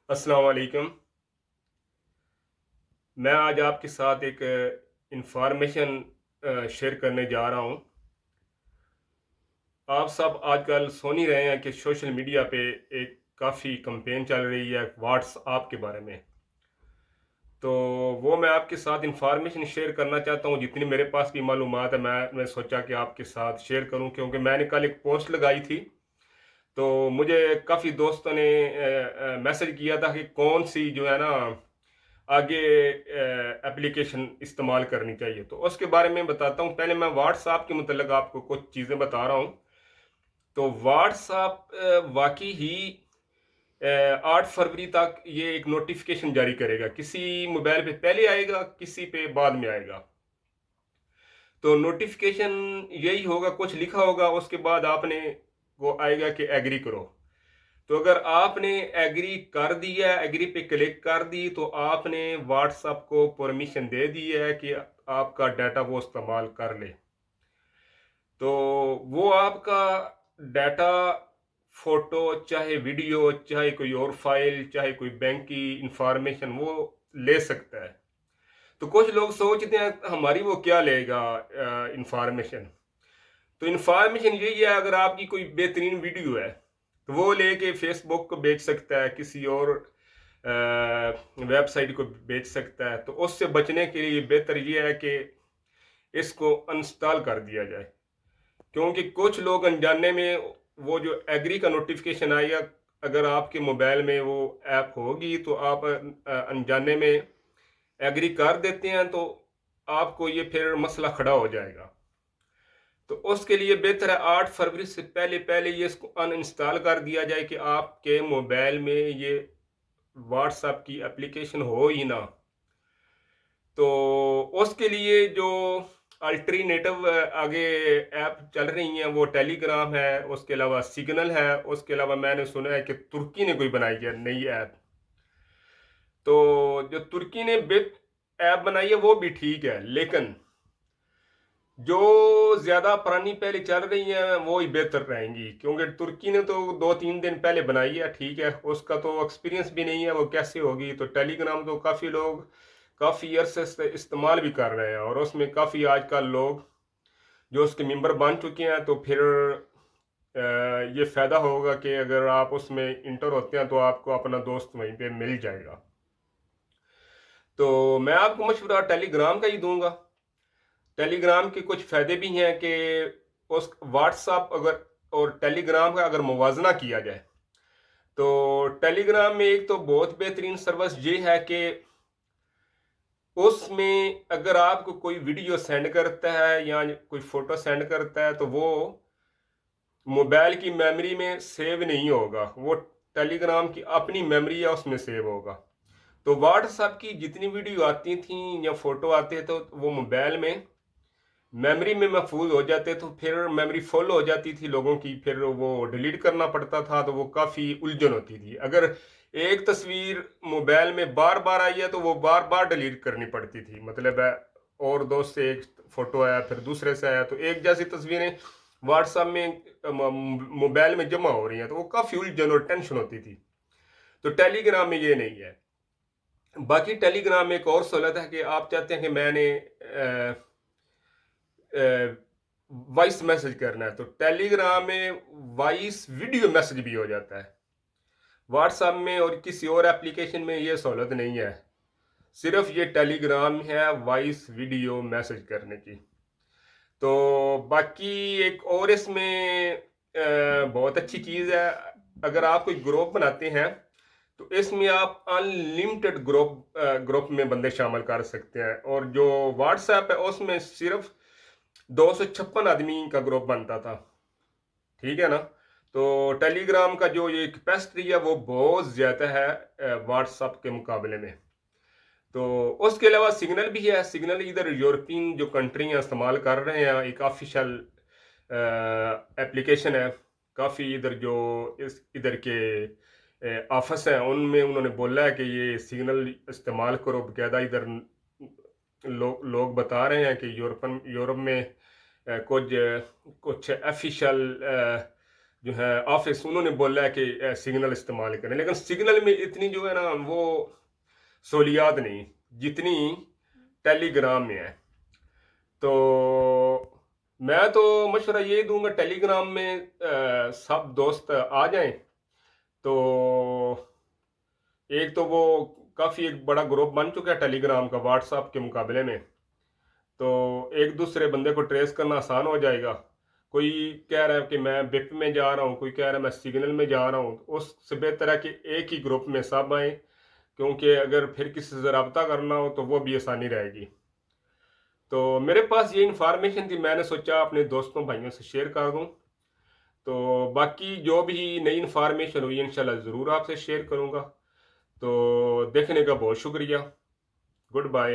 अस्सलाम वालेकुम। मैं आज आपके साथ एक इंफॉर्मेशन शेयर करने जा रहा हूँ। आप सब आजकल सुन ही रहे हैं कि सोशल मीडिया पे एक काफ़ी कैंपेन चल रही है व्हाट्सएप के बारे में। तो वो मैं आपके साथ इंफॉर्मेशन शेयर करना चाहता हूँ, जितनी मेरे पास भी मालूमात है मैं सोचा कि आपके साथ शेयर करूँ, क्योंकि मैंने कल एक पोस्ट लगाई थी। तो मुझे काफ़ी दोस्तों ने मैसेज किया था कि कौन सी जो है ना आगे एप्लीकेशन इस्तेमाल करनी चाहिए। तो उसके बारे में बताता हूँ। पहले मैं व्हाट्सएप के मतलब आपको कुछ चीज़ें बता रहा हूँ। तो व्हाट्सएप वाकई ही 8 फरवरी तक ये एक नोटिफिकेशन जारी करेगा। किसी मोबाइल पे पहले आएगा, किसी पे बाद में आएगा। तो नोटिफिकेशन यही होगा, कुछ लिखा होगा, उसके बाद आपने वो आएगा कि एग्री करो। तो अगर आपने एग्री कर दिया, एग्री पे क्लिक कर दी, तो आपने व्हाट्सएप को परमिशन दे दी है कि आपका डाटा वो इस्तेमाल कर ले। तो वो आपका डाटा, फोटो, चाहे वीडियो, चाहे कोई और फाइल, चाहे कोई बैंक की इंफॉर्मेशन, वो ले सकता है। तो कुछ लोग सोचते हैं हमारी वो क्या लेगा इंफॉर्मेशन। तो इन्फॉर्मेशन यही है, अगर आपकी कोई बेहतरीन वीडियो है तो वो लेके फेसबुक को बेच सकता है, किसी और वेबसाइट को बेच सकता है। तो उससे बचने के लिए बेहतर ये है कि इसको अनस्टॉल कर दिया जाए, क्योंकि कुछ लोग अनजाने में वो जो एग्री का नोटिफिकेशन आएगा, अगर आपके मोबाइल में वो ऐप होगी तो आप अनजाने में एग्री कर देते हैं, तो आपको ये फिर मसला खड़ा हो जाएगा। तो उसके लिए बेहतर है 8 फरवरी से पहले पहले ये इसको अनइंस्टॉल कर दिया जाए कि आपके मोबाइल में ये व्हाट्सएप की एप्लीकेशन हो ही ना। तो उसके लिए जो अल्टरनेटिव आगे ऐप चल रही हैं वो टेलीग्राम है, उसके अलावा सिग्नल है, उसके अलावा मैंने सुना है कि तुर्की ने कोई बनाई है नई ऐप। तो जो तुर्की ने बिप ऐप बनाई है वो भी ठीक है, लेकिन जो ज़्यादा पुरानी पहले चल रही हैं वो ही बेहतर रहेंगी, क्योंकि तुर्की ने तो 2-3 दिन पहले बनाई है, ठीक है, उसका तो एक्सपीरियंस भी नहीं है वो कैसे होगी। तो टेलीग्राम तो काफ़ी लोग काफ़ी अरसे से इस्तेमाल भी कर रहे हैं, और उसमें काफ़ी आजकल लोग जो उसके मेंबर बन चुके हैं। तो फिर ये फ़ायदा होगा कि अगर आप उसमें इंटर होते हैं तो आपको अपना दोस्त वहीं पे मिल जाएगा। तो मैं आपको मशवरा टेलीग्राम का ही दूंगा। टेलीग्राम के कुछ फ़ायदे भी हैं कि उस व्हाट्सएप अगर और टेलीग्राम का अगर मुवाजना किया जाए, तो टेलीग्राम में एक तो बहुत बेहतरीन सर्विस ये है कि उसमें अगर आपको कोई वीडियो सेंड करता है या कोई फ़ोटो सेंड करता है, तो वो मोबाइल की मेमोरी में सेव नहीं होगा, वो टेलीग्राम की अपनी मेमोरी है उसमें सेव होगा। तो व्हाट्सएप की जितनी वीडियो आती थी या फ़ोटो आते तो वो मोबाइल में मेमोरी में महफूज हो जाते, तो फिर मेमोरी फुल हो जाती थी लोगों की, फिर वो डिलीट करना पड़ता था, तो वो काफ़ी उलझन होती थी। अगर एक तस्वीर मोबाइल में बार बार आई है तो वो बार बार डिलीट करनी पड़ती थी, मतलब है और दोस्त से एक फ़ोटो आया, फिर दूसरे से आया, तो एक जैसी तस्वीरें व्हाट्सएप में मोबाइल में जमा हो रही हैं, तो वो काफ़ी उलझन और टेंशन होती थी। तो टेलीग्राम में ये नहीं है। बाकी टेलीग्राम में एक और सहूलत है कि आप चाहते हैं कि मैंने वॉइस मैसेज करना है, तो टेलीग्राम में वॉइस वीडियो मैसेज भी हो जाता है। व्हाट्सएप में और किसी और एप्लीकेशन में ये सहूलत नहीं है, सिर्फ ये टेलीग्राम है वॉइस वीडियो मैसेज करने की। तो बाकी एक और इसमें बहुत अच्छी चीज़ है, अगर आप कोई ग्रुप बनाते हैं तो इसमें आप अनलिमिटेड ग्रुप में बंदे शामिल कर सकते हैं। और जो व्हाट्सएप है उसमें सिर्फ 256 आदमी का ग्रुप बनता था, ठीक है ना। तो टेलीग्राम का जो ये कैपेसिटी है वो बहुत ज़्यादा है व्हाट्सएप के मुकाबले में। तो उसके अलावा सिग्नल भी है। सिग्नल इधर यूरोपियन जो कंट्री हैं इस्तेमाल कर रहे हैं, एक ऑफिशियल एप्लीकेशन है। काफ़ी इधर जो इस इधर के ऑफिस हैं उनमें उन्होंने बोला है कि ये सिग्नल इस्तेमाल करो बकायदा। इधर लोग बता रहे हैं कि यूरोप में कुछ कुछ ऑफिशियल जो है ऑफिस, उन्होंने बोला है कि सिग्नल इस्तेमाल करें, लेकिन सिग्नल में इतनी जो है ना वो सहूलियात नहीं जितनी टेलीग्राम में है। तो मैं तो मशवरा ये दूंगा, टेलीग्राम में सब दोस्त आ जाएं। तो एक तो वो काफ़ी एक बड़ा ग्रुप बन चुका है टेलीग्राम का व्हाट्सएप के मुकाबले में। तो एक दूसरे बंदे को ट्रेस करना आसान हो जाएगा। कोई कह रहा है कि मैं बिप में जा रहा हूँ, कोई कह रहा है मैं सिग्नल में जा रहा हूँ, उससे बेहतर है कि एक ही ग्रुप में सब आए, क्योंकि अगर फिर किसी से रब्ता करना हो तो वो भी आसानी रहेगी। तो मेरे पास ये इन्फॉर्मेशन थी, मैंने सोचा अपने दोस्तों भाइयों से शेयर कर दूँ। तो बाकी जो भी नई इन्फॉर्मेशन हुई इंशाल्लाह ज़रूर आपसे शेयर करूँगा। तो देखने का बहुत शुक्रिया। Good bye.